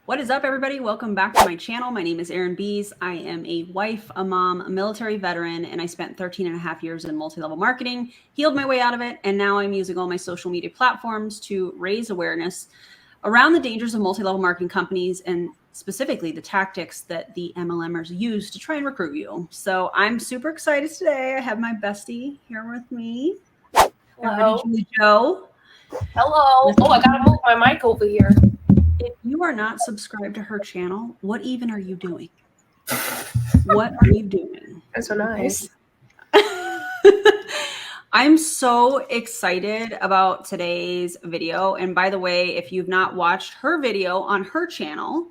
What is up, everybody? Welcome back to my channel. My name is Erin Bees. I am a wife, a mom, a military veteran, and I spent 13 and a half years in multi-level marketing, healed my way out of it, and now I'm using all my social media platforms to raise awareness around the dangers of multi-level marketing companies and specifically the tactics that the MLMers use to try and recruit you. So I'm super excited today. I have my bestie here with me. Hello. Julie Joe. Hello. Oh, I gotta move my mic over here. If you are not subscribed to her channel, what even are you doing? What are you doing? That's so nice. I'm so excited about today's video. And by the way, if you've not watched her video on her channel,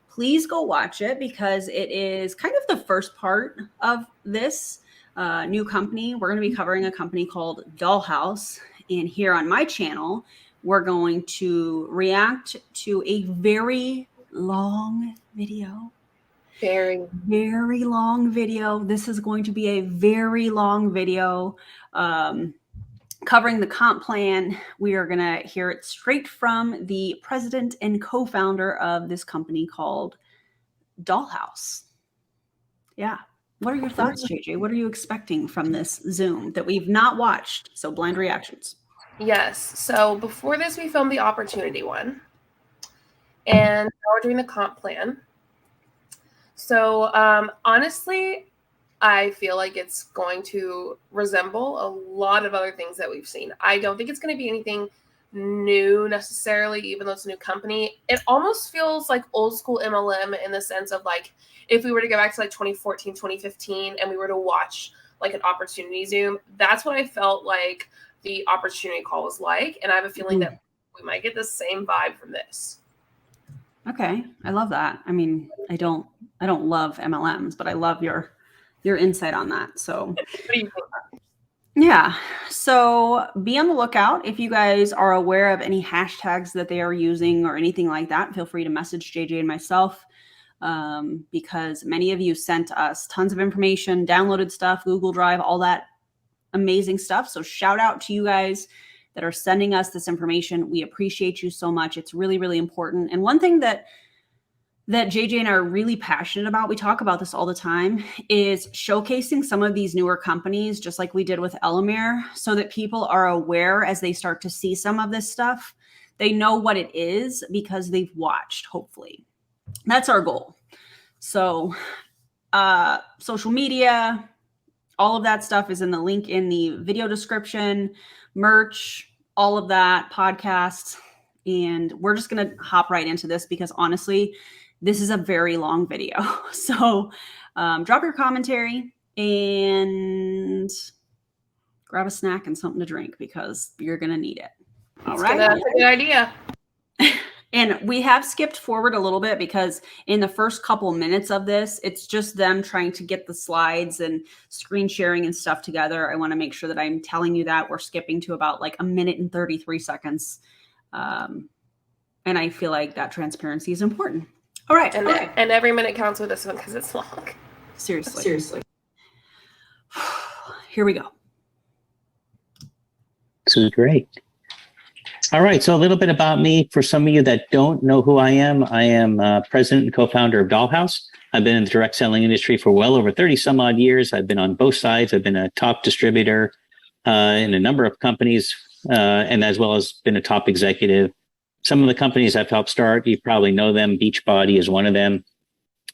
please go watch it because it is kind of the first part of this new company. We're going to be covering a company called Dollhouse. And here on my channel, we're going to react to a very long video. Very long video. This is going to be a very long video covering the comp plan. We are going to hear it straight from the president and co-founder of this company called Dollhouse. Yeah. What are your thoughts, JJ? What are you expecting from this Zoom that we've not watched? So blind reactions. Yes. So before this, we filmed the opportunity one. And now we're doing the comp plan. So honestly, I feel like it's going to resemble a lot of other things that we've seen. I don't think it's going to be anything new necessarily, even though it's a new company. It almost feels like old school MLM in the sense of like, if we were to go back to like 2014, 2015, and we were to watch like an opportunity Zoom, that's what I felt like the opportunity call was like. And I have a feeling that we might get the same vibe from this. Okay. I love that. I mean, I don't love MLMs, but I love your insight on that. So what do you think? Yeah. So be on the lookout. If you guys are aware of any hashtags that they are using or anything like that, feel free to message JJ and myself because many of you sent us tons of information, downloaded stuff, Google Drive, all that amazing stuff. So shout out to you guys that are sending us this information. We appreciate you so much. It's really, really important. And one thing that JJ and I are really passionate about, we talk about this all the time, is showcasing some of these newer companies, just like we did with Elamir, so that people are aware as they start to see some of this stuff. They know what it is because they've watched, hopefully. That's our goal. So social media, all of that stuff is in the link in the video description, merch, all of that, podcasts. And we're just going to hop right into this because honestly, this is a very long video. So drop your commentary and grab a snack and something to drink because you're going to need it. All right. That's a good idea. And we have skipped forward a little bit because in the first couple minutes of this, it's just them trying to get the slides and screen sharing and stuff together. I want to make sure that I'm telling you that we're skipping to about like 1 minute and 33 seconds. And I feel like that transparency is important. All right. And every minute counts with this one because it's long. Seriously. Here we go. This is great. All right. So a little bit about me. For some of you that don't know who I am president and co-founder of Dollhouse. I've been in the direct selling industry for well over 30 some odd years. I've been on both sides. I've been a top distributor in a number of companies and as well as been a top executive. Some of the companies I've helped start, you probably know them. Beachbody is one of them.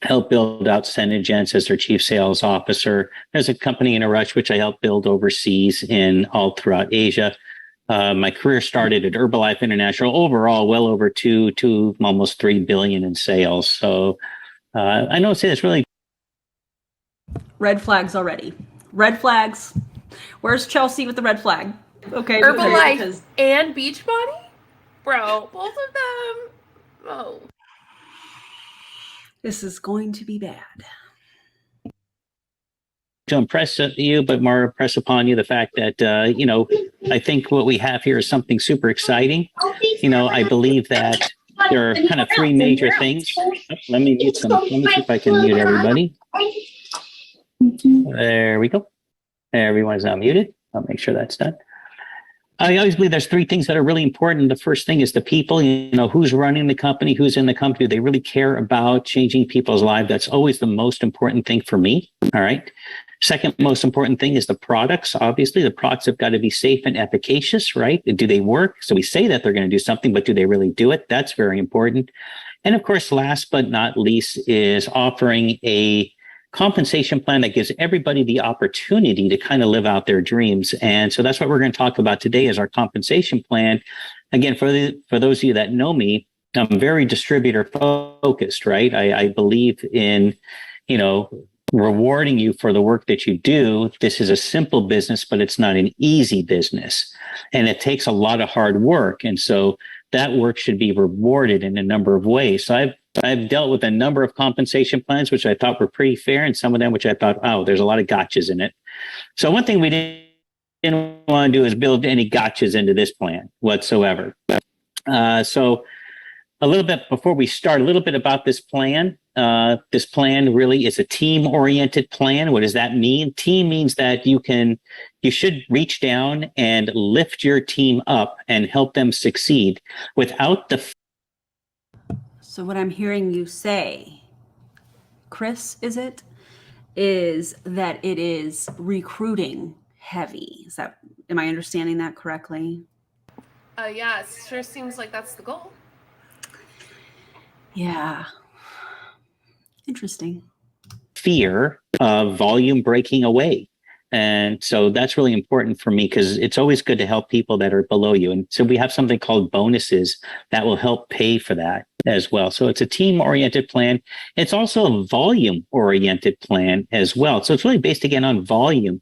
Helped build out Senegence as their chief sales officer. There's a company in a rush, which I helped build overseas in all throughout Asia. My career started at Herbalife International, overall well over two, almost 3 billion in sales. So I know it's really. Red flags already. Red flags. Where's Chelsea with the red flag? Okay. Herbalife and Beachbody? Bro, both of them. Oh. This is going to be bad. To impress you, but more impress upon you the fact that, I think what we have here is something super exciting. I believe that there are kind of 3 major things. Let me see if I can mute everybody. There we go. Everyone's now muted. I'll make sure that's done. I always believe there's three things that are really important. The first thing is the people, who's running the company, who's in the company. Do they really care about changing people's lives? That's always the most important thing for me. All right. Second most important thing is the products. Obviously, the products have got to be safe and efficacious, right? Do they work? So we say that they're going to do something, but do they really do it? That's very important. And of course, last but not least is offering a compensation plan that gives everybody the opportunity to kind of live out their dreams. And so that's what we're going to talk about today is our compensation plan. Again, for those of you that know me, I'm very distributor focused, right? I believe in, rewarding you for the work that you do. This is a simple business, but it's not an easy business. And it takes a lot of hard work. And so that work should be rewarded in a number of ways. So I've dealt with a number of compensation plans, which I thought were pretty fair, and some of them which I thought, oh, there's a lot of gotchas in it. So one thing we didn't want to do is build any gotchas into this plan whatsoever. So a little bit before we start, a little bit about this plan. This plan really is a team-oriented plan. What does that mean? Team means that you should reach down and lift your team up and help them succeed without the. So what I'm hearing you say, Chris, is that it is recruiting heavy. Am I understanding that correctly? Yeah, it sure seems like that's the goal. Yeah. Interesting. Fear of volume breaking away. And so that's really important for me because it's always good to help people that are below you. And so we have something called bonuses that will help pay for that as well. So it's a team-oriented plan. It's also a volume-oriented plan as well. So it's really based again on volume.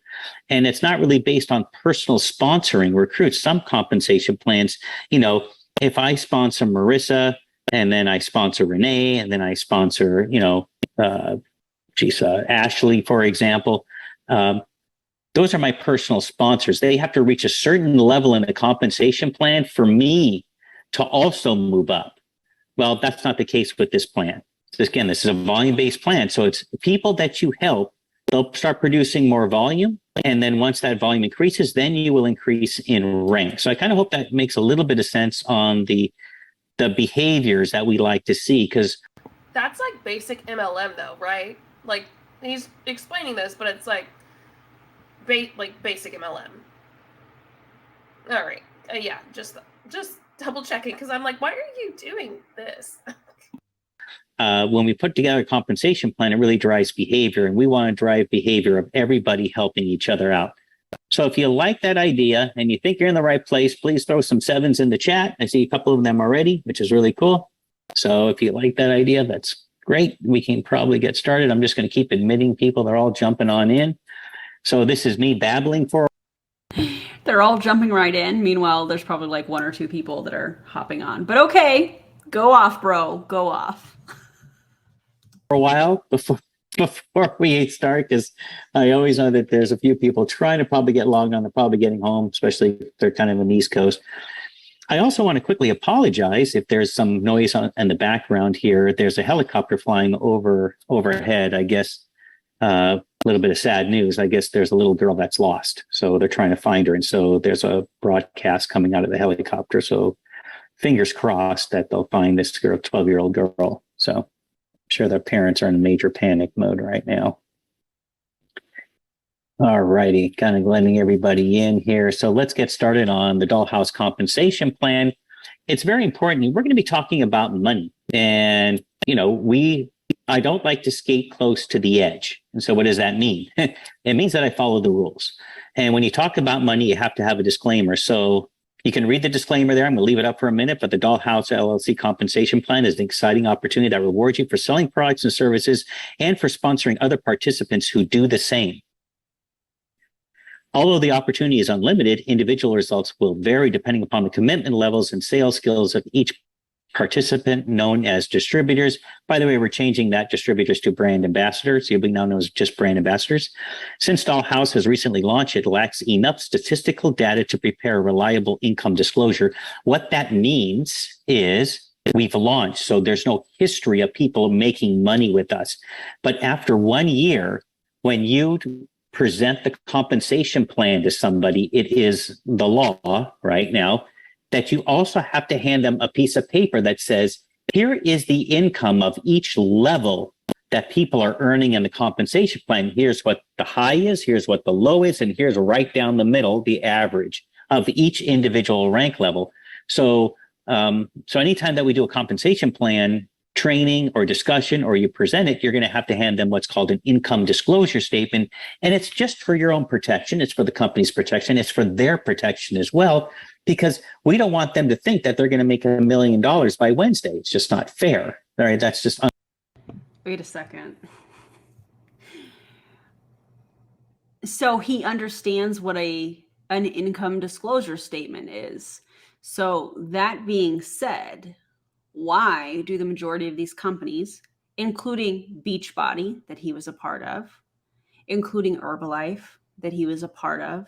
And it's not really based on personal sponsoring recruits. Some compensation plans, if I sponsor Marissa and then I sponsor Renee and then I sponsor, Ashley, for example, those are my personal sponsors. They have to reach a certain level in the compensation plan for me to also move up. Well, that's not the case with this plan. So again, this is a volume-based plan. So it's people that you help, they'll start producing more volume. And then once that volume increases, then you will increase in rank. So I kind of hope that makes a little bit of sense on the behaviors that we like to see, because that's like basic MLM though, right? Like he's explaining this, but it's like basic MLM. All right. Yeah, just double checking because I'm like, why are you doing this? When we put together a compensation plan, it really drives behavior, and we want to drive behavior of everybody helping each other out. So if you like that idea and you think you're in the right place, please throw some sevens in the chat. I see a couple of them already, which is really cool. So if you like that idea, that's great. We can probably get started. I'm just going to keep admitting people. They're all jumping on in. So this is me babbling for. They're all jumping right in. Meanwhile, there's probably like one or two people that are hopping on. But okay, go off, bro. Go off. For a while before we start, because I always know that there's a few people trying to probably get logged on. They're probably getting home, especially if they're kind of in the East Coast. I also want to quickly apologize if there's some noise in the background here. There's a helicopter flying overhead. I guess a little bit of sad news. I guess there's a little girl that's lost. So they're trying to find her. And so there's a broadcast coming out of the helicopter. So fingers crossed that they'll find this girl, 12-year-old girl. So I'm sure their parents are in major panic mode right now. All righty, kind of letting everybody in here. So let's get started on the Dollhouse compensation plan. It's very important. We're going to be talking about money. And, I don't like to skate close to the edge. And so what does that mean? It means that I follow the rules. And when you talk about money, you have to have a disclaimer. So you can read the disclaimer there. I'm going to leave it up for a minute, but the Dollhouse LLC compensation plan is an exciting opportunity that rewards you for selling products and services and for sponsoring other participants who do the same. Although the opportunity is unlimited, individual results will vary depending upon the commitment levels and sales skills of each participant, known as distributors. By the way, we're changing that distributors to brand ambassadors. You'll be now known as just brand ambassadors. Since Dollhouse has recently launched, it lacks enough statistical data to prepare a reliable income disclosure. What that means is we've launched, so there's no history of people making money with us. But after 1 year, when you present the compensation plan to somebody, it is the law right now that you also have to hand them a piece of paper that says, here is the income of each level that people are earning in the compensation plan. Here's what the high is, here's what the low is, and here's right down the middle, the average of each individual rank level. So anytime that we do a compensation plan training or discussion, or you present it, you're going to have to hand them what's called an income disclosure statement. And it's just for your own protection. It's for the company's protection. It's for their protection as well, because we don't want them to think that they're going to make $1 million by Wednesday. It's just not fair. All right. That's just. Wait a second. So he understands what an income disclosure statement is. So that being said, why do the majority of these companies, including Beachbody that he was a part of, including Herbalife that he was a part of,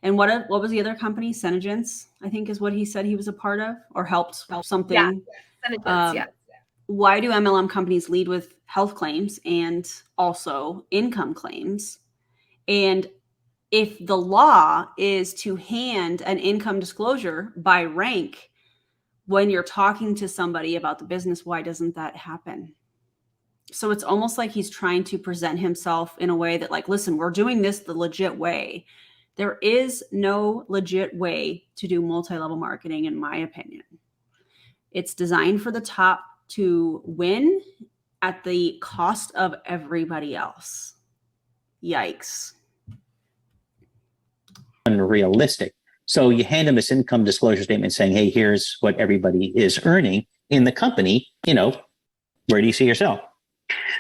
and what was the other company? Senegence, I think is what he said he was a part of, or helped something. Yeah, Senegence, yeah. Why do MLM companies lead with health claims and also income claims? And if the law is to hand an income disclosure by rank when you're talking to somebody about the business, why doesn't that happen? So it's almost like he's trying to present himself in a way that, like, listen, we're doing this the legit way. There is no legit way to do multi-level marketing, in my opinion. It's designed for the top to win at the cost of everybody else. Yikes. Unrealistic. So you hand them this income disclosure statement saying, hey, here's what everybody is earning in the company. Where do you see yourself?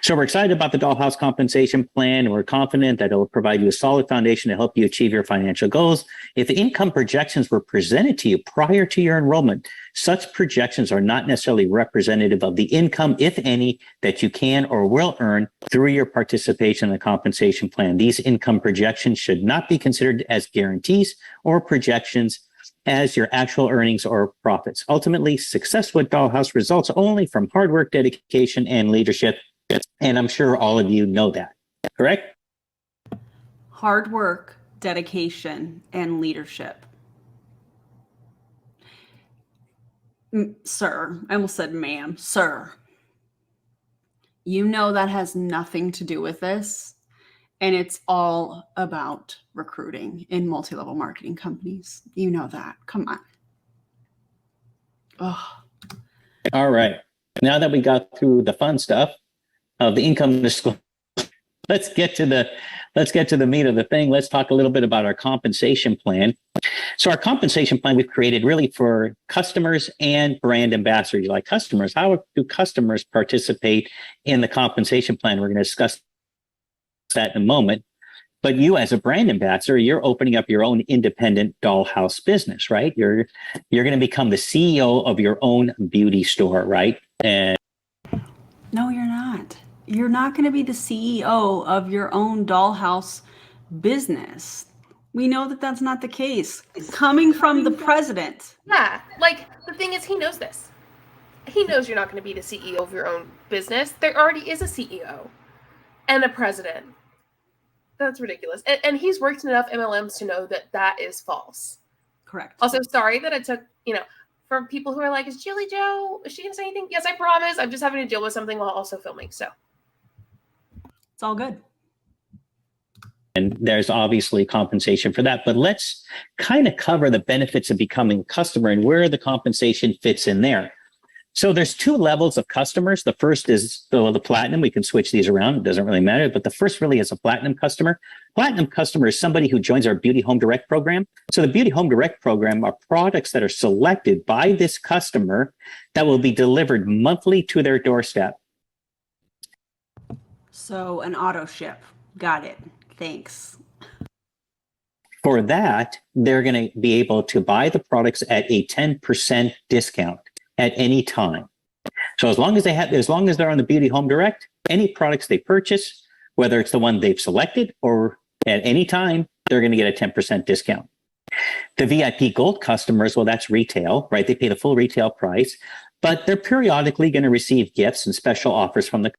So we're excited about the Dollhouse compensation plan, and we're confident that it will provide you a solid foundation to help you achieve your financial goals. If the income projections were presented to you prior to your enrollment, such projections are not necessarily representative of the income, if any, that you can or will earn through your participation in the compensation plan. These income projections should not be considered as guarantees or projections as your actual earnings or profits. Ultimately, success with Dollhouse results only from hard work, dedication, and leadership. And I'm sure all of you know that, correct? Hard work, dedication, and leadership. Sir, I almost said ma'am, sir. You know that has nothing to do with this. And it's all about recruiting in multi-level marketing companies. You know that. Come on. Oh. All right. Now that we got through the fun stuff of the income disclosure, let's get to the meat of the thing. Let's talk a little bit about our compensation plan. So our compensation plan we've created really for customers and brand ambassadors. Like customers, how do customers participate in the compensation plan? We're going to discuss that in a moment. But you as a brand ambassador, you're opening up your own independent dollhouse business, right? You're going to become the CEO of your own beauty store, right? And no, you're not. You're not going to be the CEO of your own dollhouse business. We know that that's not the case. Coming from the president. Yeah, like the thing is, he knows this. He knows you're not going to be the CEO of your own business. There already is a CEO and a president. That's ridiculous. And he's worked in enough MLMs to know that that is false. Correct. Also, sorry that it took, for people who are like, is Julie Joe, is she going to say anything? Yes, I promise. I'm just having to deal with something while also filming. So it's all good. And there's obviously compensation for that. But let's kind of cover the benefits of becoming a customer and where the compensation fits in there. So there's two levels of customers. The first is the platinum. We can switch these around. It doesn't really matter. But the first really is a platinum customer. Platinum customer is somebody who joins our Beauty Home Direct program. So the Beauty Home Direct program are products that are selected by this customer that will be delivered monthly to their doorstep. So an auto ship. Got it. Thanks. For that, they're going to be able to buy the products at a 10% discount at any time. So as long as they're on the Beauty Home Direct, any products they purchase, whether it's the one they've selected or at any time, they're going to get a 10% discount. The VIP Gold customers, well, that's retail, right? They pay the full retail price, but they're periodically going to receive gifts and special offers from the.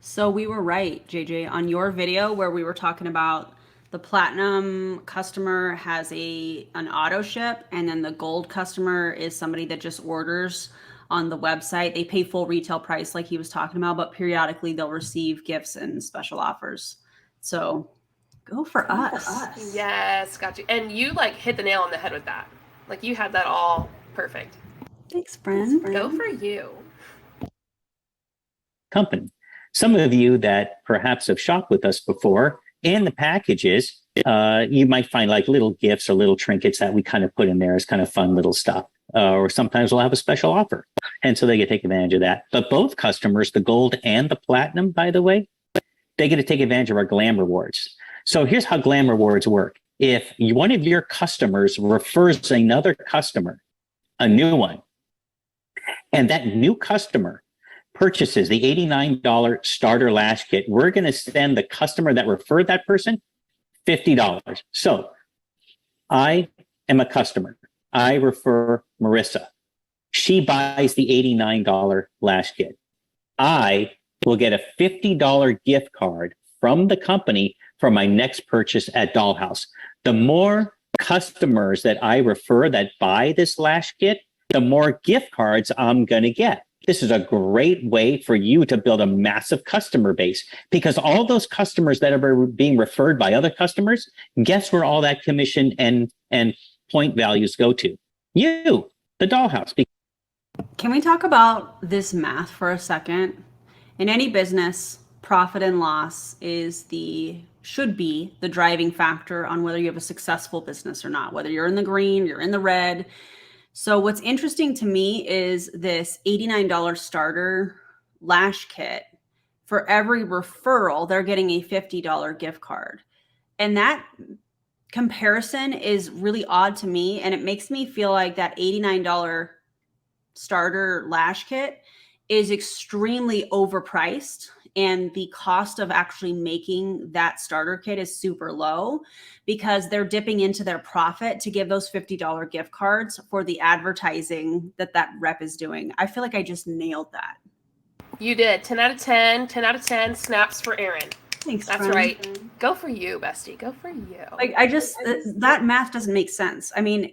So we were right, JJ, on your video where we were talking about The platinum customer has an auto ship, and then the gold customer is somebody that just orders on the website. They pay full retail price like he was talking about, but periodically they'll receive gifts and special offers. So go for us. Yes, got you. And you like hit the nail on the head with that. Like you had that all perfect. Thanks, friend. Go for you. Company. Some of you that perhaps have shopped with us before, and the packages, you might find like little gifts or little trinkets that we kind of put in there as kind of fun little stuff. Or sometimes we'll have a special offer. And so they get to take advantage of that. But both customers, the gold and the platinum, by the way, they get to take advantage of our Glam Rewards. So here's how Glam Rewards work. If one of your customers refers another customer, a new one, and that new customer purchases the $89 starter lash kit, we're going to send the customer that referred that person $50. So I am a customer. I refer Marissa. She buys the $89 lash kit. I will get a $50 gift card from the company for my next purchase at Dollhouse. The more customers that I refer that buy this lash kit, the more gift cards I'm going to get. This is a great way for you to build a massive customer base, because all those customers that are being referred by other customers, guess where all that commission and point values go to? You, the Dollhouse. Can we talk about this math for a second? In any business, profit and loss should be the driving factor on whether you have a successful business or not, whether you're in the green, you're in the red. So what's interesting to me is this $89 starter lash kit. For every referral, they're getting a $50 gift card. And that comparison is really odd to me. And it makes me feel like that $89 starter lash kit is extremely overpriced. And the cost of actually making that starter kit is super low, because they're dipping into their profit to give those $50 gift cards for the advertising that rep is doing. I feel like I just nailed that. You did. 10 out of 10. 10 out of 10 snaps for Erin. Thanks, That's friend. right. Go for you, bestie. Go for you. Like that math doesn't make sense. I mean,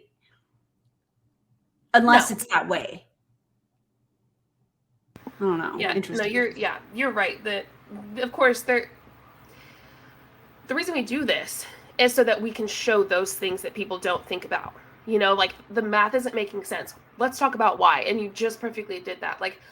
unless it's that way. I don't know. Yeah, Interesting. You're right. Of course, the reason we do this is so that we can show those things that people don't think about. You know, like the math isn't making sense. Let's talk about why. And you just perfectly did that. Like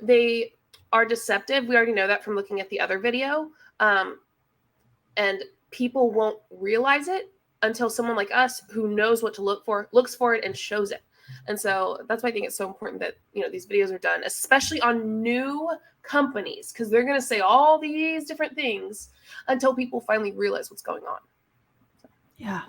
they are deceptive. We already know that from looking at the other video. And people won't realize it until someone like us who knows what to look for, looks for it and shows it. And so that's why I think it's so important that, you know, these videos are done, especially on new companies, because they're going to say all these different things until people finally realize what's going on. Yeah.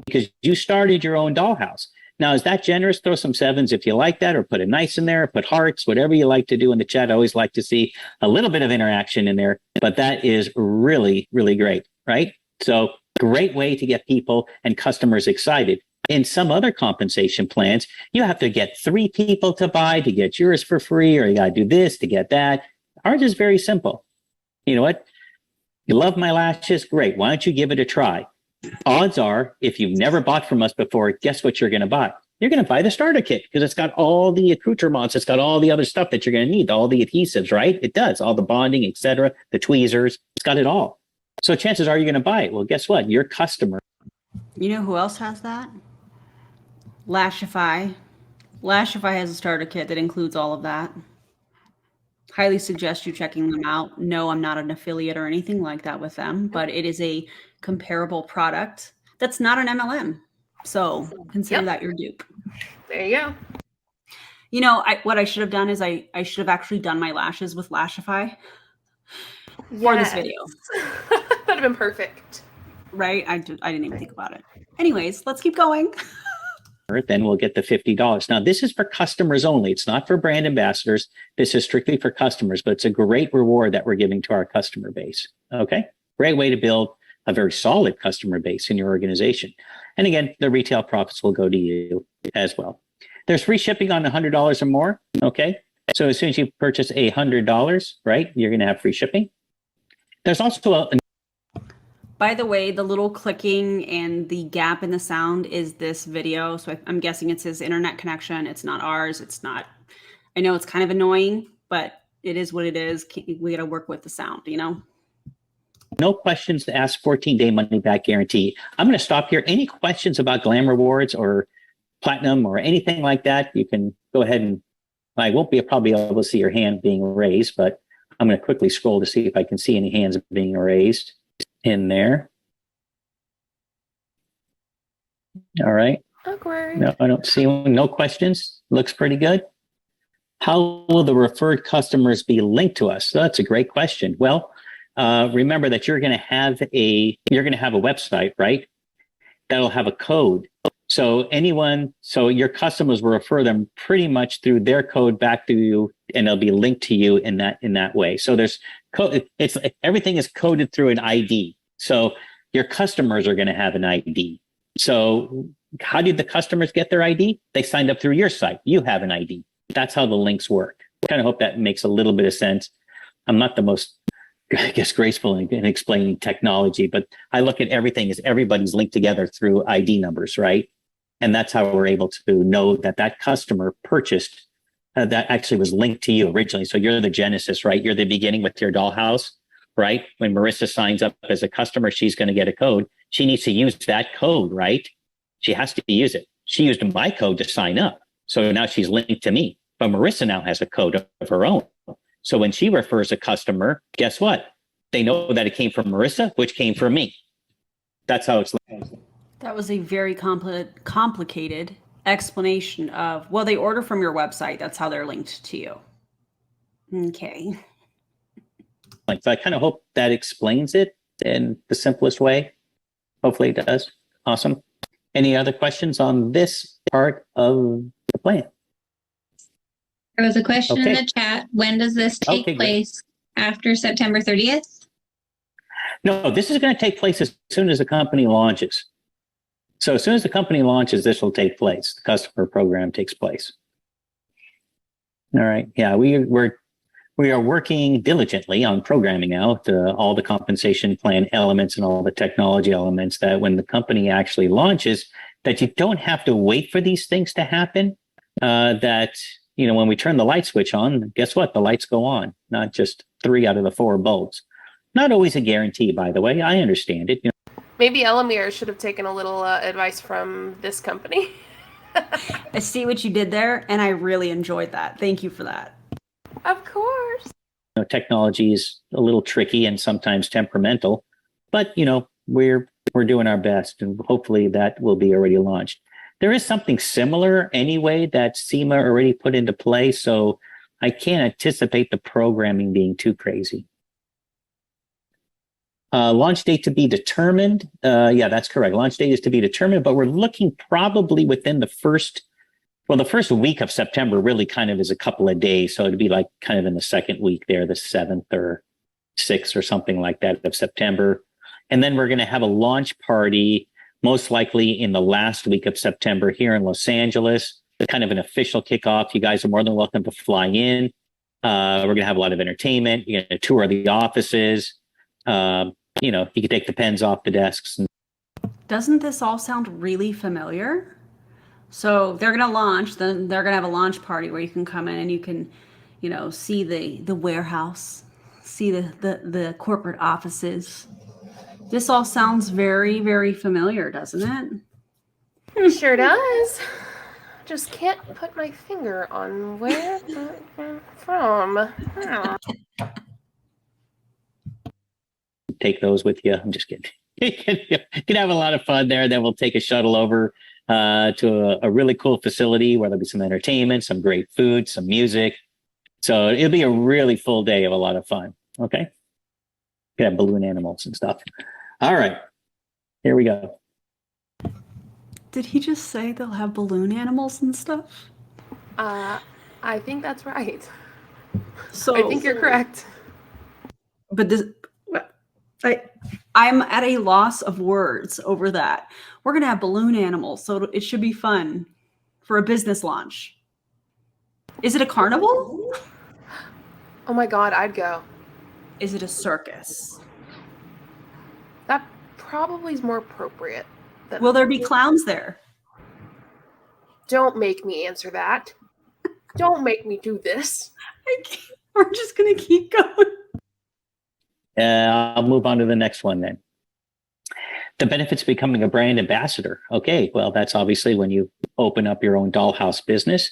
Because you started your own Dollhouse. Now, is that generous? Throw some sevens if you like that, or put a nice in there, put hearts, whatever you like to do in the chat. I always like to see a little bit of interaction in there, but that is really, really great, right? So great way to get people and customers excited. In some other compensation plans, you have to get 3 people to buy to get yours for free, or you got to do this to get that. Ours is very simple. You know what? You love my lashes? Great. Why don't you give it a try? Odds are, if you've never bought from us before, guess what you're going to buy? You're going to buy the starter kit, because it's got all the accoutrements. It's got all the other stuff that you're going to need, all the adhesives, right? It does, all the bonding, etc., the tweezers. It's got it all. So chances are you're going to buy it. Well, guess what? Your customer. You know who else has that? Lashify. Lashify has a starter kit that includes all of that. Highly suggest you checking them out. No, I'm not an affiliate or anything like that with them, but it is a comparable product that's not an MLM. So consider that your dupe. There you go. You know, what I should have done is I should have actually done my lashes with Lashify for this video. That'd have been perfect. Right? I didn't even think about it. Anyways, let's keep going. Then we'll get the $50. Now, this is for customers only. It's not for brand ambassadors. This is strictly for customers, but it's a great reward that we're giving to our customer base. Okay? Great way to build a very solid customer base in your organization. And again, the retail profits will go to you as well. There's free shipping on $100 or more. Okay? So as soon as you purchase $100, right, you're going to have free shipping. There's also By the way, the little clicking and the gap in the sound is this video. So I'm guessing it's his internet connection. It's not ours. It's not, I know it's kind of annoying, but it is what it is. We got to work with the sound, you know? No questions to ask, 14-day money back guarantee. I'm going to stop here. Any questions about Glam Rewards or Platinum or anything like that, you can go ahead and I won't be probably able to see your hand being raised, but I'm going to quickly scroll to see if I can see any hands being raised in there. All right. Awkward. No, I don't see one. No questions. Looks pretty good. How will the referred customers be linked to us? So that's a great question. Well, remember that you're going to have a website, right? That'll have a code. So your customers will refer them pretty much through their code back to you, and they'll be linked to you in that way. So there's code. Everything is coded through an ID. So your customers are going to have an ID. So how did the customers get their ID? They signed up through your site. You have an ID. That's how the links work. Kind of hope that makes a little bit of sense. I'm not the most, I guess, graceful in explaining technology, but I look at everything as everybody's linked together through ID numbers, right? And that's how we're able to know that customer purchased that actually was linked to you originally. So you're the genesis, right? You're the beginning with your dollhouse, right? When Marissa signs up as a customer, she's going to get a code. She needs to use that code, right? She has to use it. She used my code to sign up. So now she's linked to me. But Marissa now has a code of her own. So when she refers a customer, guess what? They know that it came from Marissa, which came from me. That's how it's. That was a very complicated explanation of, well, they order from your website. That's how they're linked to you. Okay. So I kind of hope that explains it in the simplest way. Hopefully it does. Awesome. Any other questions on this part of the plan? There was a question in Okay. the chat. When does this take Okay, great. place? After September 30th? No, this is going to take place as soon as the company launches. So as soon as the company launches, this will take place. The customer program takes place. All right. Yeah, we are working diligently on programming out all the compensation plan elements and all the technology elements that when the company actually launches, that you don't have to wait for these things to happen. That, when we turn the light switch on, guess what? The lights go on, not just 3 out of the 4 bulbs. Not always a guarantee, by the way. I understand it. Maybe Elamir should have taken a little advice from this company. I see what you did there, and I really enjoyed that. Thank you for that. Of course. Technology is a little tricky and sometimes temperamental, but we're doing our best, and hopefully that will be already launched. There is something similar anyway that SEMA already put into play, so I can't anticipate the programming being too crazy. Launch date to be determined. Yeah, that's correct. Launch date is to be determined, but we're looking probably within the first week of September really kind of is a couple of days. So it'd be like kind of in the second week there, the 7th or 6th or something like that of September. And then we're going to have a launch party, most likely in the last week of September here in Los Angeles, kind of an official kickoff. You guys are more than welcome to fly in. We're going to have a lot of entertainment. You're going to tour the offices. You can take the pens off the desks. Doesn't this all sound really familiar? So they're going to launch, then they're going to have a launch party where you can come in and you can, see the warehouse, see the corporate offices. This all sounds very, very familiar, doesn't it? Sure does. Just can't put my finger on where from. Take those with you. I'm just kidding. You can have a lot of fun there. Then we'll take a shuttle over to a really cool facility where there'll be some entertainment, some great food, some music. So it'll be a really full day of a lot of fun. Okay. You can have balloon animals and stuff. All right. Here we go. Did he just say they'll have balloon animals and stuff? I think that's right. So I think you're correct. But I'm at a loss of words over that. We're going to have balloon animals, so it should be fun for a business launch. Is it a carnival? Oh my God, I'd go. Is it a circus? probably is more appropriate. Will there be clowns there? Don't make me answer that. Don't make me do this. We're just going to keep going. I'll move on to the next one then. The benefits of becoming a brand ambassador. Okay, well, that's obviously when you open up your own dollhouse business.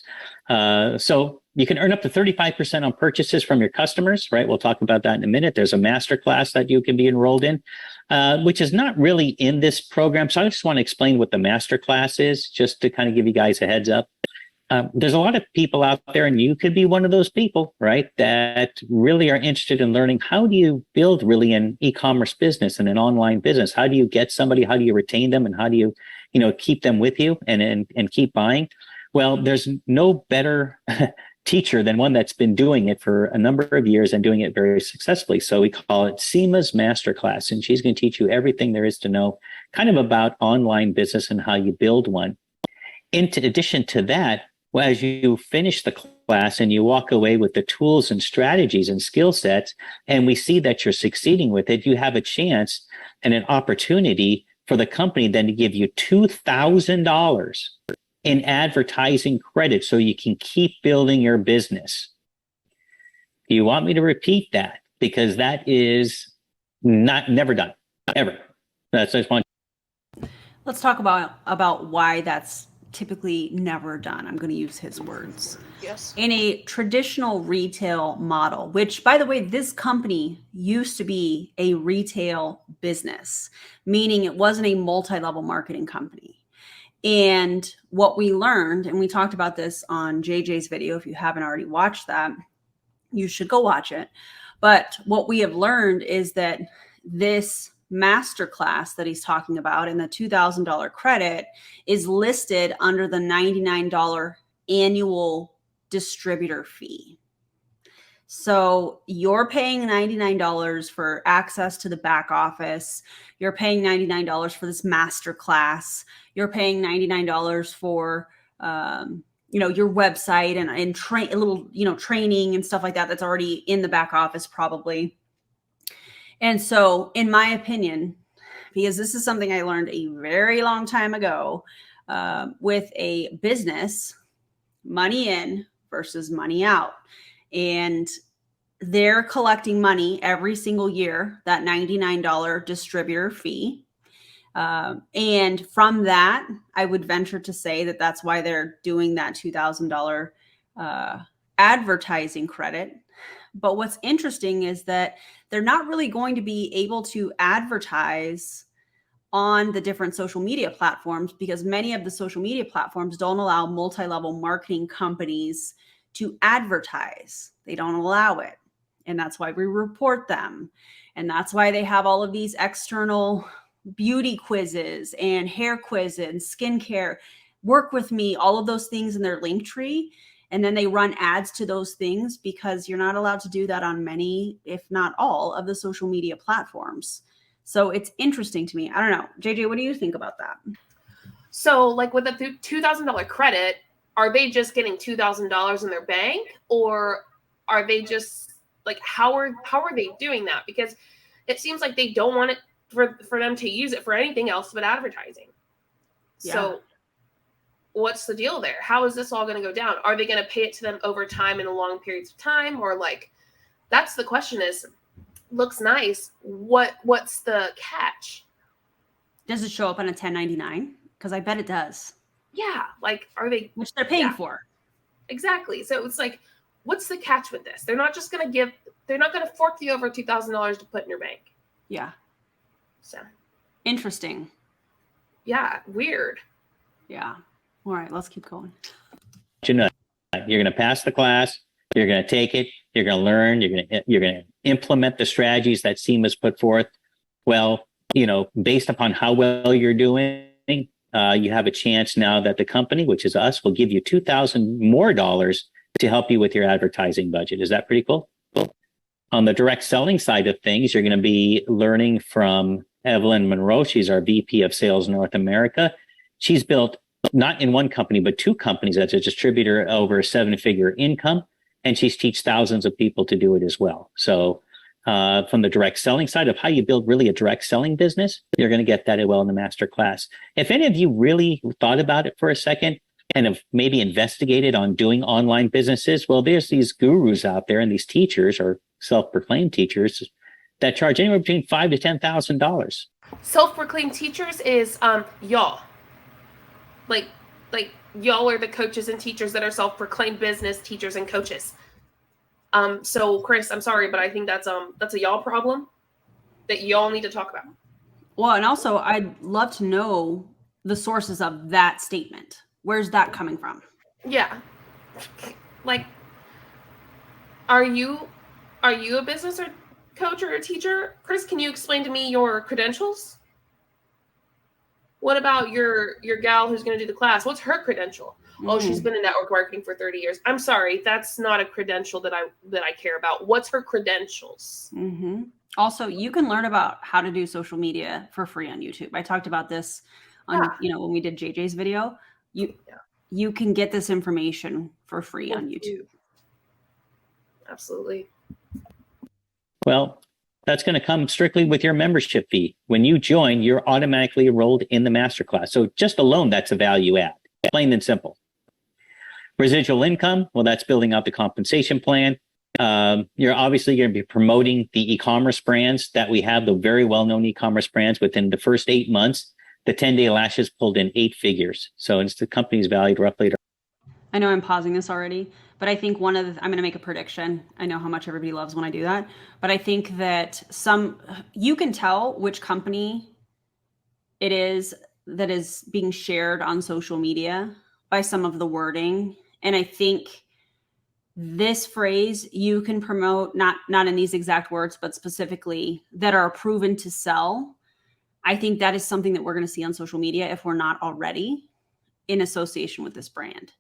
So you can earn up to 35% on purchases from your customers, right? We'll talk about that in a minute. There's a masterclass that you can be enrolled in, which is not really in this program. So I just want to explain what the masterclass is, just to kind of give you guys a heads up. There's a lot of people out there, and you could be one of those people, right, that really are interested in learning how do you build really an e-commerce business and an online business? How do you get somebody? How do you retain them? And how do you, keep them with you and keep buying? Well, there's no better teacher than one that's been doing it for a number of years and doing it very successfully. So we call it Seema's Masterclass, and she's going to teach you everything there is to know kind of about online business and how you build one. In addition to that, well, as you finish the class and you walk away with the tools and strategies and skill sets, and we see that you're succeeding with it, you have a chance and an opportunity for the company then to give you $2,000 in advertising credit so you can keep building your business. Do you want me to repeat that? Because that is never done, ever. That's just one. Let's talk about why that's typically never done. I'm going to use his words. Yes. In a traditional retail model, which, by the way, this company used to be a retail business, meaning it wasn't a multi-level marketing company. And what we learned, and we talked about this on JJ's video, if you haven't already watched that, you should go watch it. But what we have learned is that this masterclass that he's talking about and the $2,000 credit is listed under the $99 annual distributor fee. So you're paying $99 for access to the back office. You're paying $99 for this masterclass. You're paying $99 for your website and a little training and stuff like that that's already in the back office probably. And so, in my opinion, because this is something I learned a very long time ago, with a business, money in versus money out. And they're collecting money every single year, that $99 distributor fee. And from that, I would venture to say that that's why they're doing that $2,000 advertising credit. But what's interesting is that they're not really going to be able to advertise on the different social media platforms because many of the social media platforms don't allow multi-level marketing companies to advertise. They don't allow it. And that's why we report them. And that's why they have all of these external beauty quizzes and hair quizzes and skincare, work with me, all of those things in their link tree. And then they run ads to those things because you're not allowed to do that on many, if not all, of the social media platforms. So it's interesting to me. I don't know. JJ, what do you think about that? So like with the $2,000 credit, are they just getting $2,000 in their bank, or are they just like, how are they doing that? Because it seems like they don't want it for them to use it for anything else but advertising. Yeah. So what's the deal there? How is this all going to go down? Are they going to pay it to them over time in long periods of time? Or like, that's the question is, looks nice. What's the catch? Does it show up on a 1099? Because I bet it does. Yeah. Like, are they? Which they're paying for. Exactly. So it's like, what's the catch with this? They're not just going to they're not going to fork you over $2,000 to put in your bank. Yeah. So. Interesting. Yeah. Weird. Yeah. All right, let's keep going. You're going to pass the class. You're going to take it. You're going to learn. You're going to implement the strategies that Seema's put forth. Well, based upon how well you're doing, you have a chance now that the company, which is us, will give you $2,000 more to help you with your advertising budget. Is that pretty cool? Cool. On the direct selling side of things, you're going to be learning from Evelyn Monroe. She's our VP of Sales North America. She's built not in one company, but two companies as a distributor over a 7-figure income. And she's teach thousands of people to do it as well. So from the direct selling side of how you build really a direct selling business, you're going to get that as well in the master class. If any of you really thought about it for a second and have maybe investigated on doing online businesses, well, there's these gurus out there and these teachers or self-proclaimed teachers that charge anywhere between $5,000 to $10,000. Self-proclaimed teachers is y'all. Like y'all are the coaches and teachers that are self-proclaimed business teachers and coaches. So Chris, I'm sorry, but I think that's a y'all problem that y'all need to talk about. Well, and also I'd love to know the sources of that statement. Where's that coming from? Yeah. Like, are you a business or coach or a teacher? Chris, can you explain to me your credentials? What about your gal who's going to do the class? What's her credential? Oh, she's been in network marketing for 30 years. I'm sorry, that's not a credential that I care about. What's her credentials? Mm-hmm. Also, you can learn about how to do social media for free on YouTube. I talked about this on, when we did JJ's video. You can get this information for free on YouTube. Absolutely. Well, that's going to come strictly with your membership fee. When you join, you're automatically enrolled in the masterclass. So just alone, that's a value add, plain and simple. Residual income, well, that's building out the compensation plan. You're obviously going to be promoting the e-commerce brands that we have, the very well-known e-commerce brands. Within the first 8 months, the 10-day lashes pulled in 8 figures. So it's the company's valued roughly. I know I'm pausing this already, but I think I'm going to make a prediction. I know how much everybody loves when I do that, but I think that you can tell which company it is that is being shared on social media by some of the wording. And I think this phrase you can promote, not in these exact words, but specifically that are proven to sell. I think that is something that we're going to see on social media if we're not already in association with this brand,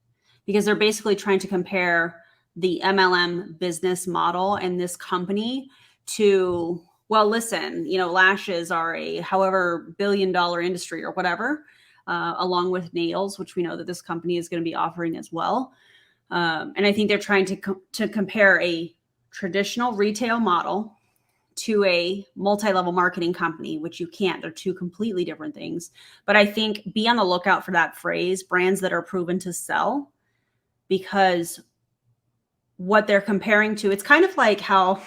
because they're basically trying to compare the MLM business model and this company to, well, listen, lashes are a however $billion industry or whatever, along with nails, which we know that this company is going to be offering as well. And I think they're trying to compare a traditional retail model to a multi-level marketing company, which you can't. They're two completely different things. But I think be on the lookout for that phrase, brands that are proven to sell, because what they're comparing to, it's kind of like how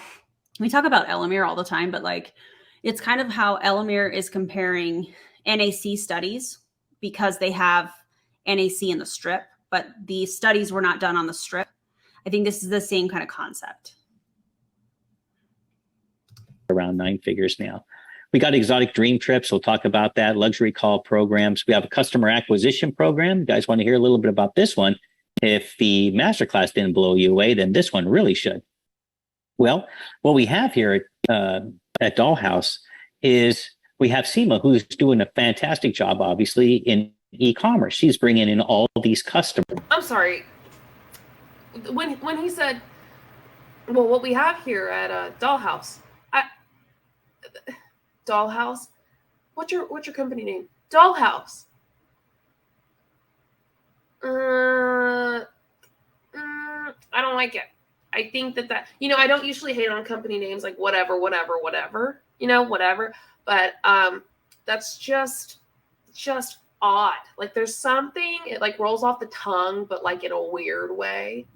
we talk about Elamir all the time, but like it's kind of how Elamir is comparing NAC studies because they have NAC in the strip, but the studies were not done on the strip. I think this is the same kind of concept. Around 9 figures now. We got exotic dream trips. We'll talk about that. Luxury call programs. We have a customer acquisition program. You guys want to hear a little bit about this one? If the masterclass didn't blow you away, then this one really should. Well, what we have here at Dollhouse is we have Seema, who's doing a fantastic job, obviously, in e-commerce. She's bringing in all these customers. I'm sorry. When he said, well, what we have here at Dollhouse, Dollhouse? What's your company name? Dollhouse. I don't like it. I think that I don't usually hate on company names like whatever. But that's just odd. Like there's something, it like rolls off the tongue, but like in a weird way.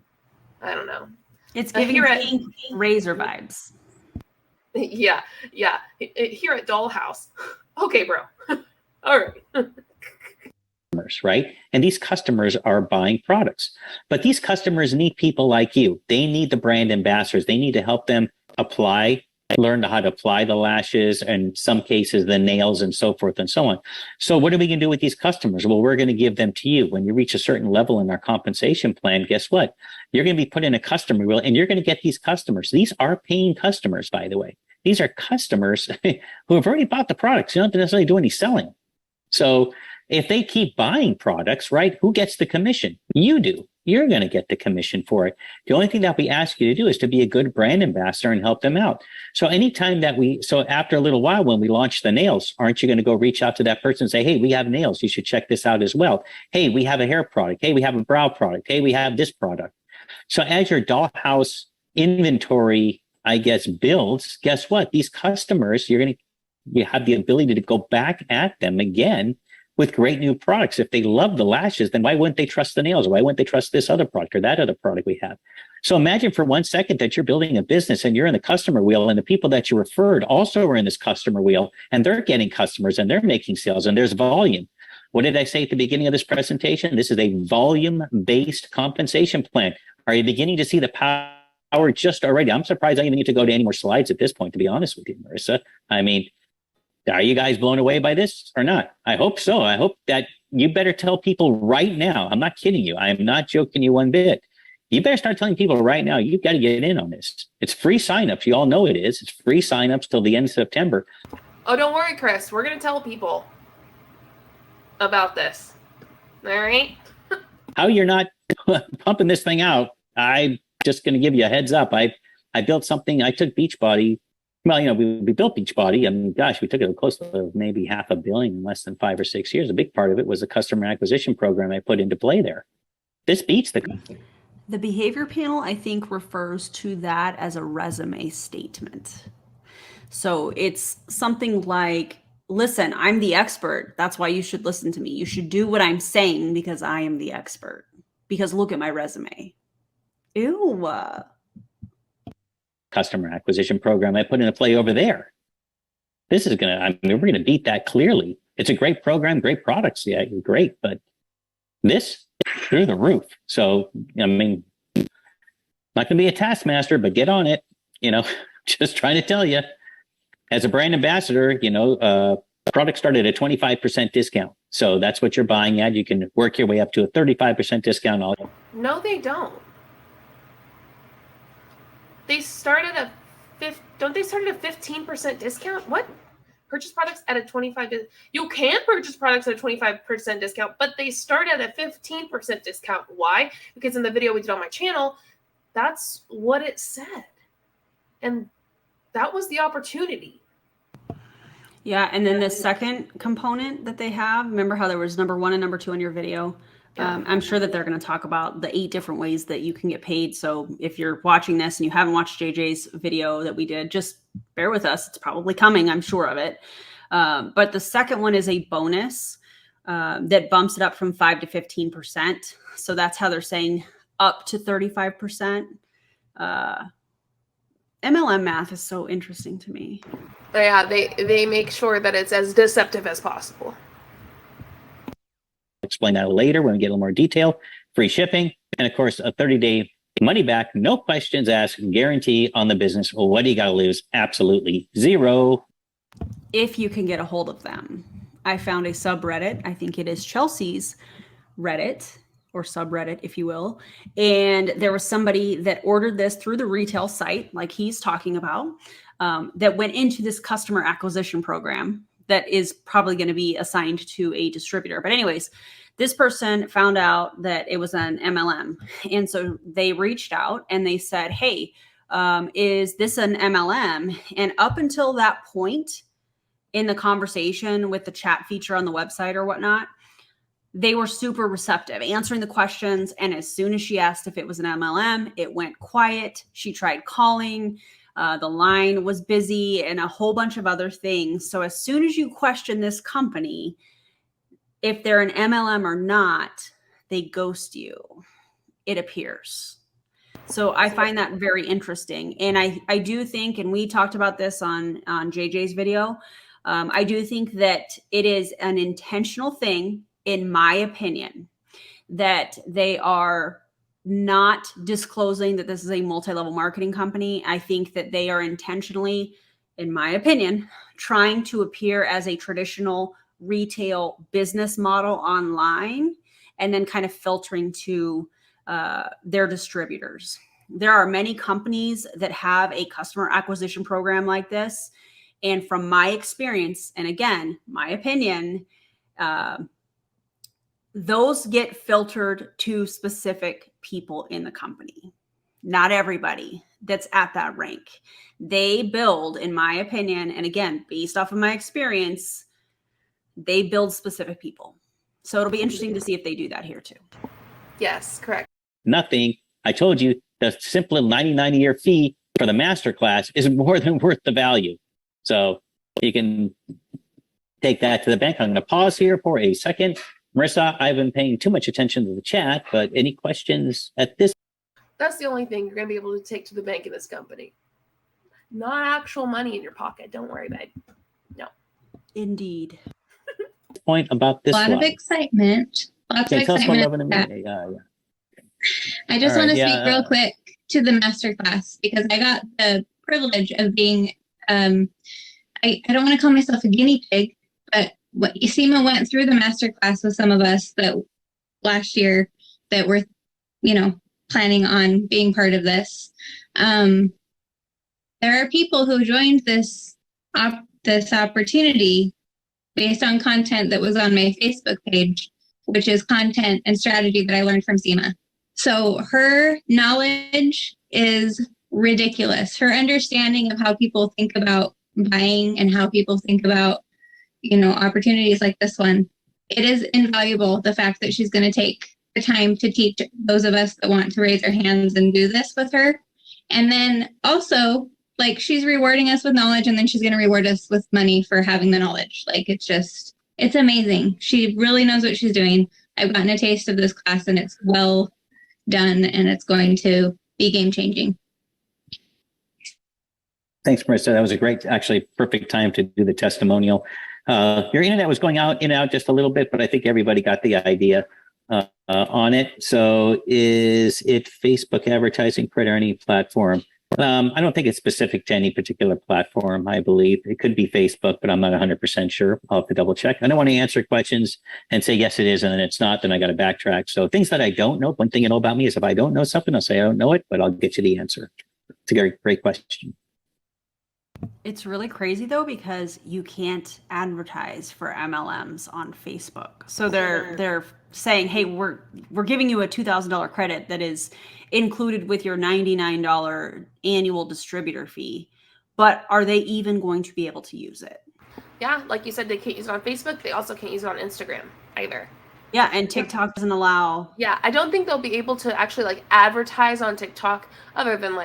I don't know. It's giving pink razor vibes. Yeah. Here at Dollhouse. Okay, bro. All right. Right? And these customers are buying products. But these customers need people like you. They need the brand ambassadors. They need to help them learn how to apply the lashes, and in some cases the nails and so forth and so on. So what are we going to do with these customers? Well, we're going to give them to you. When you reach a certain level in our compensation plan, guess what? You're going to be put in a customer wheel and you're going to get these customers. These are paying customers, by the way. These are customers who have already bought the products. You don't have to necessarily do any selling. So if they keep buying products, right, who gets the commission? You do. You're going to get the commission for it. The only thing that we ask you to do is to be a good brand ambassador and help them out. So anytime so after a little while, when we launch the nails, aren't you going to go reach out to that person and say, hey, we have nails. You should check this out as well. Hey, we have a hair product. Hey, we have a brow product. Hey, we have this product. So as your Dollhouse inventory I guess, builds, guess what? These customers, you have the ability to go back at them again with great new products. If they love the lashes, then why wouldn't they trust the nails? Why wouldn't they trust this other product or that other product we have? So imagine for 1 second that you're building a business and you're in the customer wheel, and the people that you referred also are in this customer wheel, and they're getting customers and they're making sales and there's volume. What did I say at the beginning of this presentation? This is a volume-based compensation plan. Are you beginning to see the power just already? I'm surprised I even need to go to any more slides at this point, to be honest with you, Marissa. I mean, are you guys blown away by this or not? I hope so. I hope that you better tell people right now. I'm not kidding you. I am not joking you one bit. You better start telling people right now, you've got to get in on this. It's free signups. You all know it is. It's free signups till the end of September. Oh, don't worry, Chris. We're going to tell people about this. All right? How you're not pumping this thing out, I'm just going to give you a heads up. I built something. I took Beachbody. Well, you know, we built Beachbody. I mean, gosh, we took it close to maybe $500 million in less than 5 or 6 years. A big part of it was a customer acquisition program I put into play there. This beats The behavior panel, I think, refers to that as a resume statement. So it's something like, listen, I'm the expert. That's why you should listen to me. You should do what I'm saying because I am the expert. Because look at my resume. Ew. customer acquisition program I put into play over there. This is we're going to beat that clearly. It's a great program, great products. Yeah, great. But this, through the roof. So, I mean, not going to be a taskmaster, but get on it. You know, just trying to tell you, as a brand ambassador, you know, product started at 25% discount. So that's what you're buying at. You can work your way up to a 35% discount. No, they don't. They start at don't they start at a 15% discount? What? Purchase products at a 25%. You can purchase products at a 25% discount, but they start at a 15% discount. Why? Because in the video we did on my channel, that's what it said. And that was the opportunity. Yeah, and then the second component that they have, remember how there was number 1 and number 2 in your video? I'm sure that they're going to talk about the 8 different ways that you can get paid. So if you're watching this and you haven't watched JJ's video that we did, just bear with us. It's probably coming, I'm sure of it. But the second one is a bonus that bumps it up from 5 to 15%. So that's how they're saying up to 35%. MLM math is so interesting to me. Yeah, they make sure that it's as deceptive as possible. Explain that later when we get a little more detail. Free shipping, and of course, a 30-day money back, no questions asked, guarantee on the business. Well, what do you got to lose? Absolutely zero. If you can get a hold of them. I found a subreddit. I think it is Chelsea's Reddit or subreddit, if you will. And there was somebody that ordered this through the retail site, like he's talking about, that went into this customer acquisition program that is probably going to be assigned to a distributor. But anyways, this person found out that it was an MLM. And so they reached out and they said, hey, is this an MLM? And up until that point in the conversation with the chat feature on the website or whatnot, they were super receptive, answering the questions. And as soon as she asked if it was an MLM, it went quiet. She tried calling. The line was busy and a whole bunch of other things. So as soon as you question this company, if they're an MLM or not, they ghost you, it appears. So I find that very interesting. And I do think, and we talked about this on JJ's video, I do think that it is an intentional thing, in my opinion, that they are not disclosing that this is a multi-level marketing company. I think that they are intentionally, in my opinion, trying to appear as a traditional retail business model online and then kind of filtering to their distributors. There are many companies that have a customer acquisition program like this. And from my experience, and again, my opinion, those get filtered to specific people in the company. Not everybody that's at that rank. They build, in my opinion, and again, based off of my experience, they build specific people. So it'll be interesting to see if they do that here too. Yes, correct. Nothing. I told you the simple $99 a year fee for the masterclass is more than worth the value. So you can take that to the bank. I'm going to pause here for a second. Marissa, I've been paying too much attention to the chat, but any questions at this? That's the only thing you're going to be able to take to the bank in this company. Not actual money in your pocket. Don't worry, babe. No. Indeed. Point about this A lot of slide. excitement. Lots of Okay, tell us more excitement. about it. Yeah. I just All want right, to speak real quick to the masterclass because I got the privilege of being, I don't want to call myself a guinea pig, but what Isima went through the masterclass with some of us that last year that were, planning on being part of this. There are people who joined this opportunity based on content that was on my Facebook page, which is content and strategy that I learned from Seema. So her knowledge is ridiculous. Her understanding of how people think about buying and how people think about, opportunities like this one, it is invaluable. The fact that she's going to take the time to teach those of us that want to raise our hands and do this with her. And then also, she's rewarding us with knowledge, and then she's going to reward us with money for having the knowledge. It's amazing. She really knows what she's doing. I've gotten a taste of this class, and it's well done, and it's going to be game changing. Thanks, Marissa. That was a great, actually perfect time to do the testimonial. Your internet was going out in and out just a little bit, but I think everybody got the idea on it. So is it Facebook advertising credit or any platform? I don't think it's specific to any particular platform, I believe. It could be Facebook, but I'm not 100% sure. I'll have to double check. I don't want to answer questions and say, yes, it is, and then it's not, then I got to backtrack. So things that I don't know, one thing you know about me is if I don't know something, I'll say I don't know it, but I'll get you the answer. It's a great question. It's really crazy though, because you can't advertise for MLMs on Facebook. So they're saying, hey, we're giving you a $2,000 credit that is included with your $99 annual distributor fee. But are they even going to be able to use it? Yeah, like you said, they can't use it on Facebook. They also can't use it on Instagram either. Yeah, and TikTok doesn't allow. Yeah, I don't think they'll be able to actually advertise on TikTok other than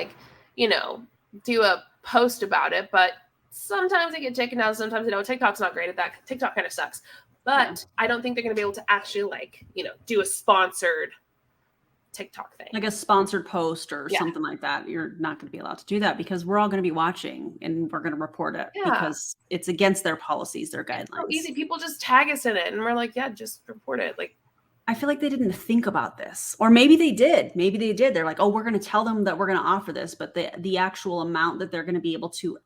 do a post about it, but sometimes they get taken down, sometimes they don't. TikTok's not great at that. TikTok kind of sucks. But I don't think they're going to be able to actually do a sponsored TikTok thing. Like a sponsored post or something like that. You're not going to be allowed to do that because we're all going to be watching and we're going to report it because it's against their policies, their guidelines. So easy. People just tag us in it and we're like, yeah, just report it. I feel like they didn't think about this, or maybe they did. They're like, oh, we're going to tell them that we're going to offer this, but the actual amount that they're going to be able to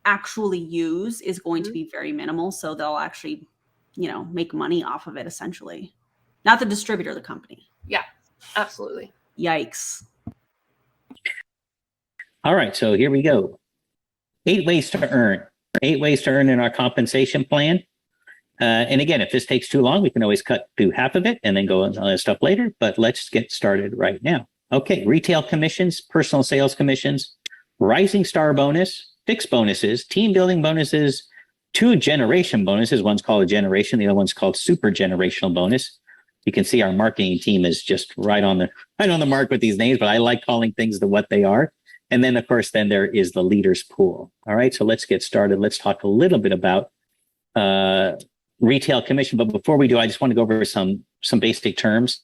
actually use is going to be very minimal. So they'll actually, make money off of it essentially. Not the distributor, the company. Yeah, absolutely. Yikes. All right, so here we go. 8 ways to earn. 8 ways to earn in our compensation plan. And again, if this takes too long, we can always cut through half of it and then go on other stuff later. But let's get started right now. Okay, retail commissions, personal sales commissions, rising star bonus, fixed bonuses, team building bonuses, 2 generation bonuses. One's called a generation, the other one's called super generational bonus. You can see our marketing team is just right on the mark with these names, but I like calling things what they are. And then, of course, there is the leaders pool. All right, so let's get started. Let's talk a little bit about retail commission. But before we do, I just want to go over some basic terms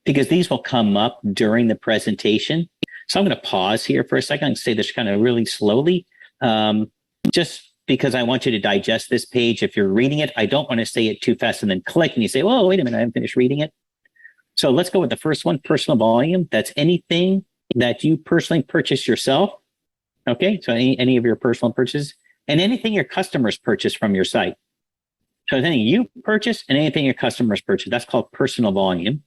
because these will come up during the presentation. So I'm going to pause here for a second and say this kind of really slowly, just because I want you to digest this page. If you're reading it, I don't want to say it too fast and then click and you say, oh, wait a minute, I haven't finished reading it. So let's go with the first one, personal volume. That's anything that you personally purchase yourself. Okay, so any of your personal purchases and anything your customers purchase from your site. So anything you purchase and anything your customers purchase, that's called personal volume.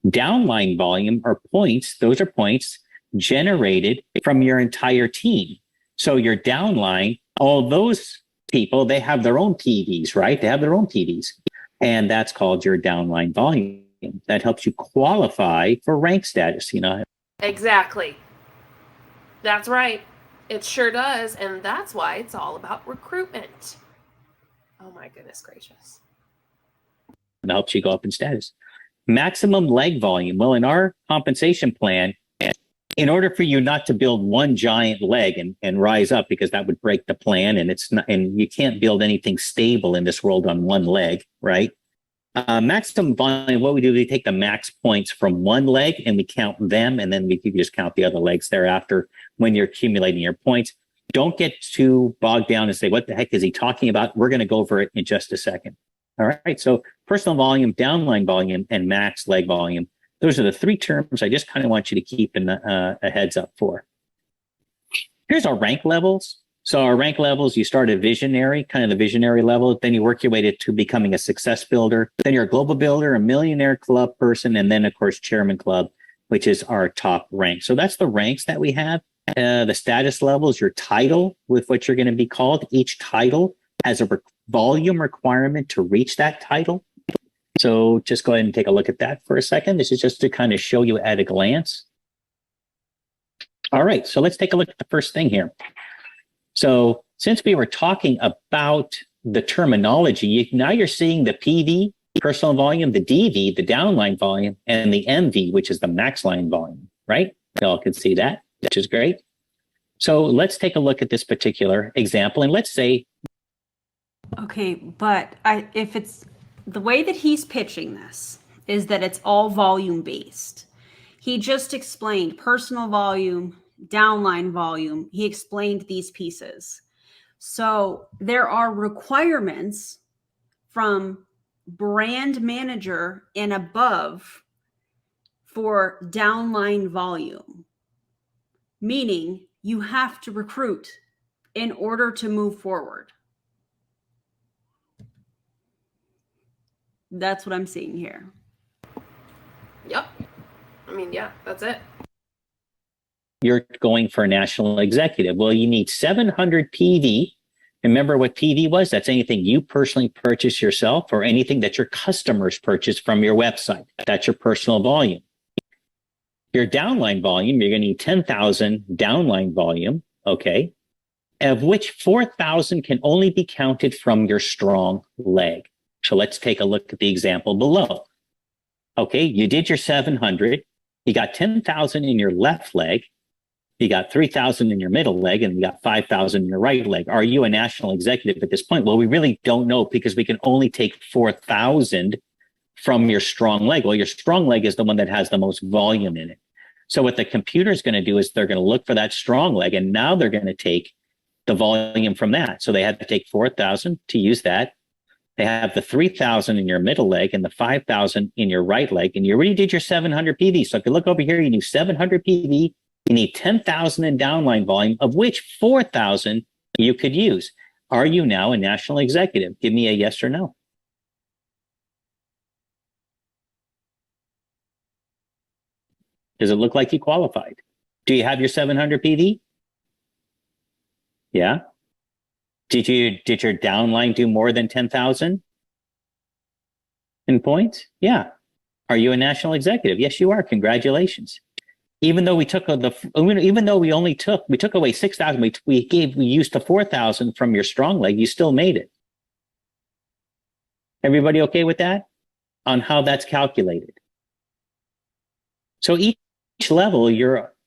Downline volume are points. Those are points generated from your entire team. So your downline, all those people, they have their own PVs, right? They have their own PVs. And that's called your downline volume. That helps you qualify for rank status, Exactly. That's right. It sure does. And that's why it's all about recruitment. Oh my goodness gracious. It helps you go up in status. Maximum leg volume. Well, in our compensation plan, in order for you not to build one giant leg and rise up, because that would break the plan, and it's not, and you can't build anything stable in this world on one leg, right? Maximum volume, what we do, we take the max points from one leg and we count them, and then we can just count the other legs thereafter when you're accumulating your points. Don't get too bogged down and say, what the heck is he talking about? We're going to go over it in just a second. All right. So personal volume, downline volume, and max leg volume. Those are the three terms I just kind of want you to keep a heads up for. Here's our rank levels. So our rank levels, you start at visionary, kind of the visionary level. Then you work your way to becoming a success builder. Then you're a global builder, a millionaire club person, and then, of course, chairman club, which is our top rank. So that's the ranks that we have. The status levels, your title with what you're going to be called. Each title has a volume requirement to reach that title. So just go ahead and take a look at that for a second. This is just to kind of show you at a glance. All right, so let's take a look at the first thing here. So since we were talking about the terminology, now you're seeing the PV, personal volume, the DV, the downline volume, and the MV, which is the max line volume, right? You all can see that, which is great. So let's take a look at this particular example, and let's say. Okay, but if it's the way that he's pitching this is that it's all volume based. He just explained personal volume, downline volume. He explained these pieces. So there are requirements from brand manager and above for downline volume, meaning you have to recruit in order to move forward. That's what I'm seeing here. Yep. I mean, yeah, that's it. You're going for a national executive. Well, you need 700 PV. Remember what PV was? That's anything you personally purchase yourself or anything that your customers purchase from your website. That's your personal volume. Your downline volume, you're going to need 10,000 downline volume, okay, of which 4,000 can only be counted from your strong leg. So let's take a look at the example below. Okay, you did your 700. You got 10,000 in your left leg. You got 3,000 in your middle leg, and you got 5,000 in your right leg. Are you a national executive at this point? Well, we really don't know, because we can only take 4,000 from your strong leg. Well, your strong leg is the one that has the most volume in it. So what the computer is going to do is they're going to look for that strong leg, and now they're going to take the volume from that. So they had to take 4,000 to use that. They have the 3,000 in your middle leg and the 5,000 in your right leg, and you already did your 700 PV. So if you look over here, you need 700 PV. You need 10,000 in downline volume, of which 4,000 you could use. Are you now a national executive? Give me a yes or no. Does it look like you qualified? Do you have your 700 PV? Yeah. Did your downline do more than 10,000 in points? Yeah. Are you a national executive? Yes, you are. Congratulations. Even though we took we took away 6,000, we used the 4,000 from your strong leg, you still made it. Everybody okay with that? On how that's calculated. So each level,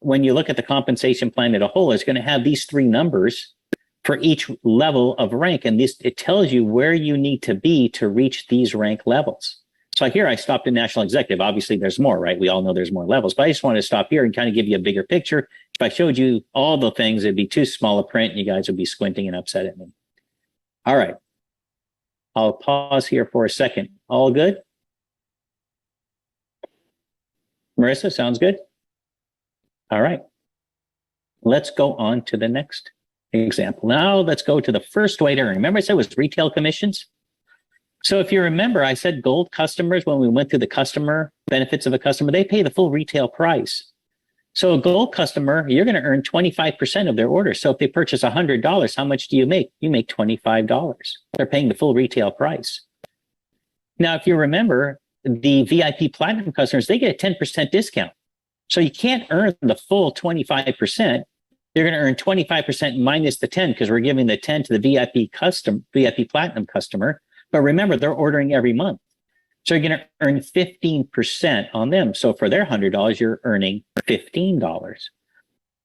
when you look at the compensation plan as a whole, is going to have these three numbers for each level of rank, and it tells you where you need to be to reach these rank levels. So here I stopped at national executive. Obviously, there's more, right? We all know there's more levels, but I just wanted to stop here and kind of give you a bigger picture. If I showed you all the things, it'd be too small a print, and you guys would be squinting and upset at me. All right. I'll pause here for a second. All good? Marissa, sounds good? All right. Let's go on to the next example. Now let's go to the first way to earn. Remember I said it was retail commissions? So if you remember, I said gold customers, when we went through the customer benefits of a customer, they pay the full retail price. So a gold customer, you're going to earn 25% of their order. So if they purchase $100, how much do you make? You make $25. They're paying the full retail price. Now, if you remember, the VIP platinum customers, they get a 10% discount. So you can't earn the full 25%. You're going to earn 25% minus the 10, because we're giving the 10 to the VIP platinum customer. But remember, they're ordering every month. So you're going to earn 15% on them. So for their $100, you're earning $15.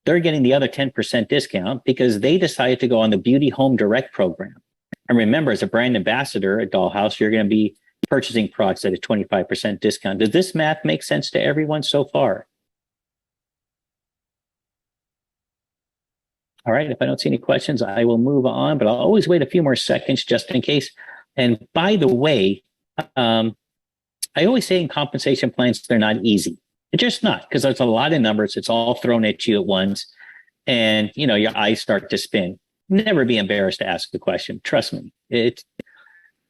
They're getting the other 10% discount because they decided to go on the Beauty Home Direct program. And remember, as a brand ambassador at Dollhouse, you're going to be purchasing products at a 25% discount. Does this math make sense to everyone so far? All right, if I don't see any questions, I will move on, but I'll always wait a few more seconds just in case. And by the way, I always say in compensation plans, they're not easy. It's just not, because there's a lot of numbers. It's all thrown at you at once. And, you know, your eyes start to spin. Never be embarrassed to ask the question. Trust me.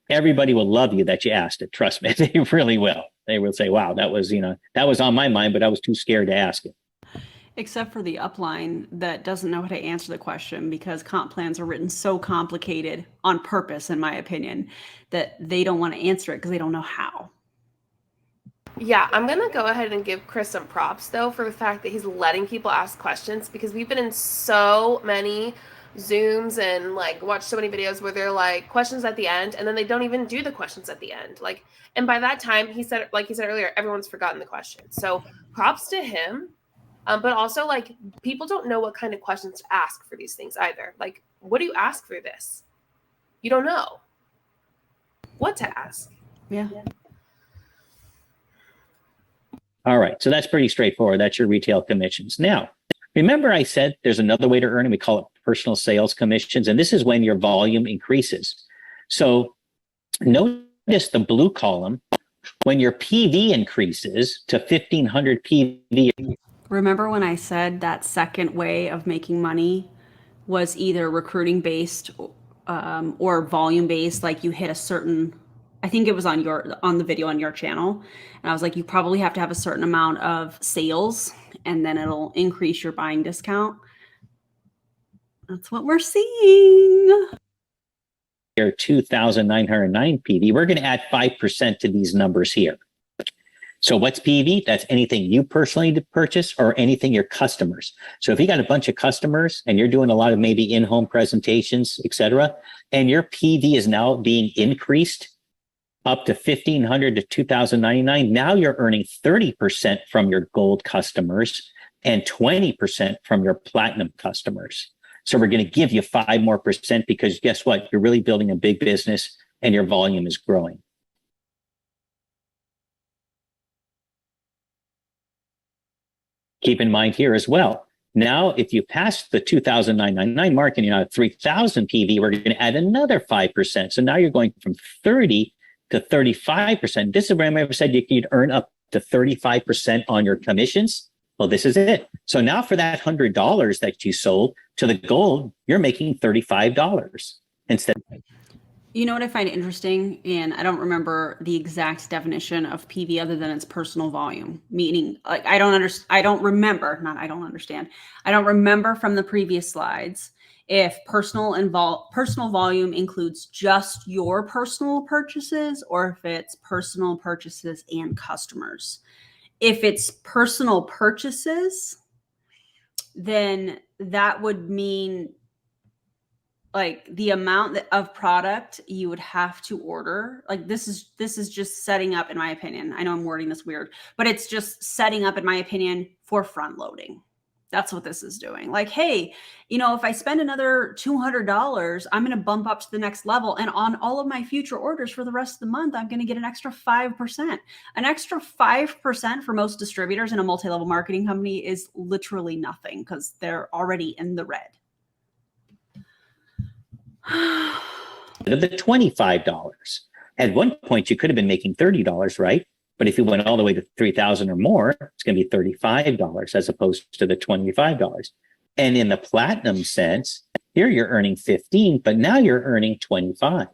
Everybody will love you that you asked it. Trust me. They really will. They will say, wow, that was, you know, that was on my mind, but I was too scared to ask it. Except for the upline that doesn't know how to answer the question, because comp plans are written so complicated on purpose, in my opinion, that they don't want to answer it because they don't know how. Yeah, I'm going to go ahead and give Chris some props, though, for the fact that he's letting people ask questions, because we've been in so many Zooms and like watched so many videos where they're like questions at the end, and then they don't even do the questions at the end. Like, and by that time, he said earlier, everyone's forgotten the question. So props to him. But also, like, people don't know what kind of questions to ask for these things either. Like, what do you ask for this? You don't know what to ask. Yeah. All right, so that's pretty straightforward. That's your retail commissions. Now, remember I said there's another way to earn it. We call it personal sales commissions, and this is when your volume increases. So notice the blue column, when your PV increases to 1,500 PV. Remember when I said that second way of making money was either recruiting based or volume based? Like you hit a certain, I think it was on the video on your channel, and I was like, you probably have to have a certain amount of sales, and then it'll increase your buying discount. That's what we're seeing. 2,909 PV. We're going to add 5% to these numbers here. So what's PV? That's anything you personally purchase or anything your customers. So if you got a bunch of customers and you're doing a lot of maybe in-home presentations, et cetera, and your PV is now being increased up to 1,500 to 2,099, now you're earning 30% from your gold customers and 20% from your platinum customers. So we're going to give you 5% more because guess what? You're really building a big business and your volume is growing. Keep in mind here as well. Now, if you pass the 2,999 mark and you're now at 3,000 PV, we're going to add another 5%. So now you're going from 30 to 35%. This is where I ever said you could earn up to 35% on your commissions. Well, this is it. So now for that $100 that you sold to the gold, you're making $35 instead. You know what I find interesting, and I don't remember the exact definition of PV other than its personal volume, meaning like I don't remember from the previous slides if personal volume includes just your personal purchases or if it's personal purchases and customers. If it's personal purchases, then that would mean like the amount of product you would have to order. Like this is just setting up, in my opinion. I know I'm wording this weird, but it's just setting up, in my opinion, for front loading. That's what this is doing. Like, hey, you know, if I spend another $200, I'm going to bump up to the next level. And on all of my future orders for the rest of the month, I'm going to get an extra 5%. An extra 5% for most distributors in a multi-level marketing company is literally nothing because they're already in the red. The $25. At one point, you could have been making $30, right? But if you went all the way to 3,000 or more, it's going to be $35 as opposed to the $25. And in the platinum sense, here you're earning 15, but now you're earning 25.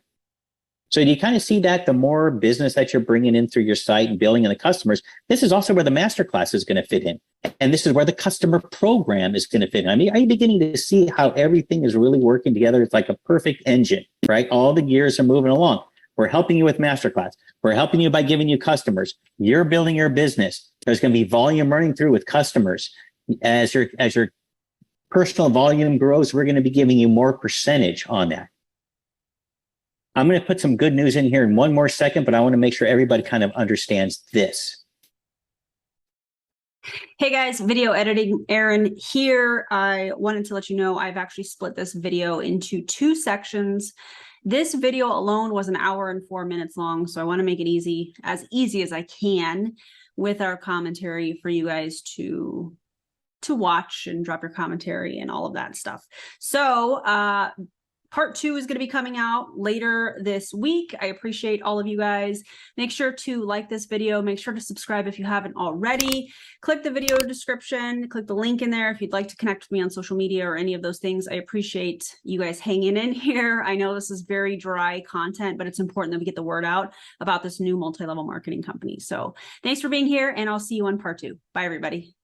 So do you kind of see that the more business that you're bringing in through your site and building in the customers, this is also where the masterclass is going to fit in. And this is where the customer program is going to fit in. I mean, are you beginning to see how everything is really working together? It's like a perfect engine, right? All the gears are moving along. We're helping you with masterclass. We're helping you by giving you customers. You're building your business. There's going to be volume running through with customers. As your personal volume grows, we're going to be giving you more percentage on that. I'm going to put some good news in here in one more second, but I want to make sure everybody kind of understands this. Hey guys, video editing, Aaron here. I wanted to let you know I've actually split this video into 2 sections. This video alone was 1 hour and 4 minutes long, so I want to make it easy as I can with our commentary for you guys to watch and drop your commentary and all of that stuff. So part 2 is going to be coming out later this week. I appreciate all of you guys. Make sure to like this video. Make sure to subscribe if you haven't already. Click the video description. Click the link in there if you'd like to connect with me on social media or any of those things. I appreciate you guys hanging in here. I know this is very dry content, but it's important that we get the word out about this new multi-level marketing company. So thanks for being here, and I'll see you on part 2. Bye, everybody.